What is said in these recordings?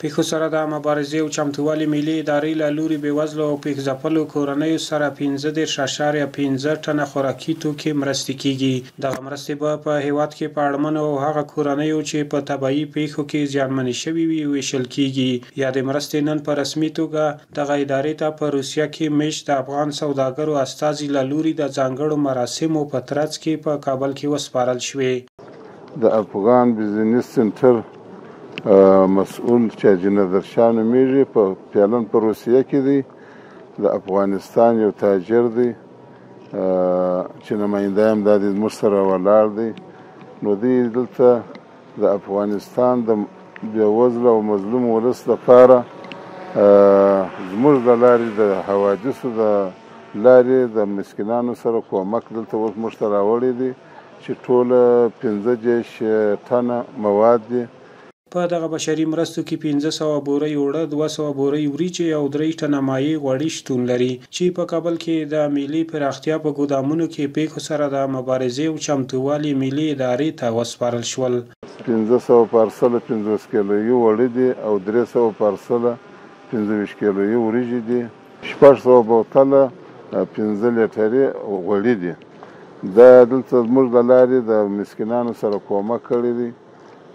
پیښو سره د مبارزې او چمتووالي ملي ادارې له لوري بېوزلو او پیښ ځپلو کورنیو سره 15.5 ټنه خوراکي توکي مرستې کیږي. دغه مرستې به په هیواد کې په اړمنو او هغه کورنیو چې په طبیعي پیښو کې زیانمنې شوي وي ویشل کیږي. یا د مرستې نن په رسمي توګه دغه ادارې ته په روسیه کې میشت د افغان سوداګرو استازي له لوري د ځانګړو مراسمو په ترڅ کې په کابل کې وسپارل شوې. د افغان بزنس سنټر مسؤل چې حاجي نظر شاه نومیږي په پیالن په روسیه کې دی. د افغانستان یو تاجر دی چې نماینده هم دا زموږ سره ولاړ دی. نو دی دلته د افغانستان د بېوزله او مظلوم ولس لپاره زموږ د لارې د حوادثو د لارې د مسکینانو سره کومک دلته اوس موږ ته راوړی دی چې ټوله 15 ټنه مواد دي. په دغه بشري مرستو کې 1500 بورۍ اوړه، 200 بورۍ وریجې او 3 ټنه مایع غوړي شتون لري چې په کابل کې د ملي پراختیا په ګودامونو کې پیښو سره د مبارزې او چمتووالي ملي ادارې ته وسپارل شول. 1500 پارسله 50 کیلویي وړي دي او 300 پارسله 25 کیلویي وریجې دي. 600 بوتله 15 لیټرې غوړي دي. دا دلته زموږ د لارې د مسکینانو سره کومک کړی دی.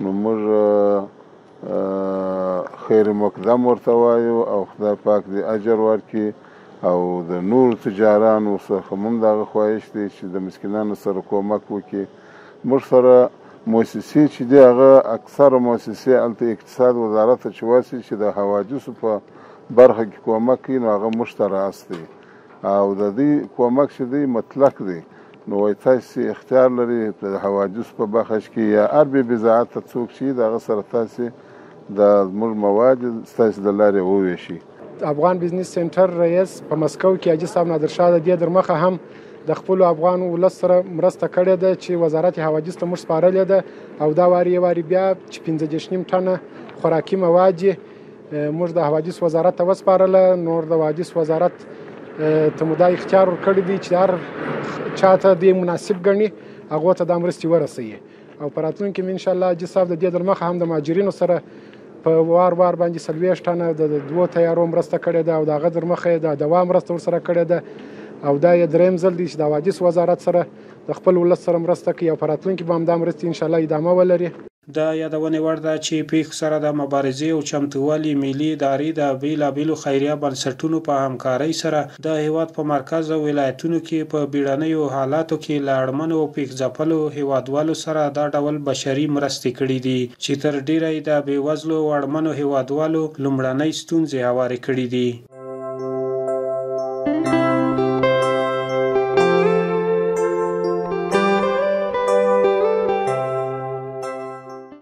نو موږ خیر مقدم ورته وایو او خدای پاک دې اجر ورکړي او د نورو تجارانو څخه هم دغه خواهش دی چې د مسکینانو سره کومک وکړي. موږ سره مؤسسې چې دي هغه اکثره مؤسسې هلته اقتصاد وزارت ته چې ورسي چې د حوادثو په برخه کې کومک کوي نو هغه موږ ته راس دی او د دې کومک چې دی مطلق دی. نو وایي تاسې اختیار لري د حوادثو په بخش کې یا هر بې بضاعته څوک چې د هغه سره تاسې د زموږ مواد ستاسې د لارې وویشي. افغان بزنس سنټر رئیس په مسکو کې حاجي صاحب نادر شاه د دې در مخه هم د خپلو افغان ولس سره مرسته کړې ده چې وزارت حوادث ته موږ سپارلې ده او دا واري بیا چې 15.5 ټنه خوراکي مواد موږ د حوادث وزارت ته وسپارله. نور د حوادث وزارت ته مو دا اختیار ورکړی دی چې هر چاته دې مناسب ګڼي هغو ته دا مرستې ورسوي او په راتلونکي کې انشاءالله حاجي صاحب د دې در مخه هم د مهاجرینو سره په وار باندې 40 ټنه د 2 تیارو مرسته کړې ده او د هغه در مخه یې د دوا مرسته ورسره کړې ده او دا یې درېیم ځل دی چې د حوادث وزارت سره د خپل ولس سره مرسته کوي او په راتلونکي کې به همدا مرستې انشاءالله ادامه ولري. دا یادونې وړ ده چې پیښو سره د مبارزې او چمتووالي ملي ادارې د بېلابېلو خیریه بنسټونو په همکارۍ سره د هیواد په مرکز او ولایتونو کې په بیړنیو حالاتو کې له اړمنو او پیښ ځپلو هیوادوالو سره دا ډول بشري مرستې کړي دي چې تر ډیره یې د بېوزلو او اړمنو هیوادوالو لومړنۍ ستونزې هوارې کړي دي.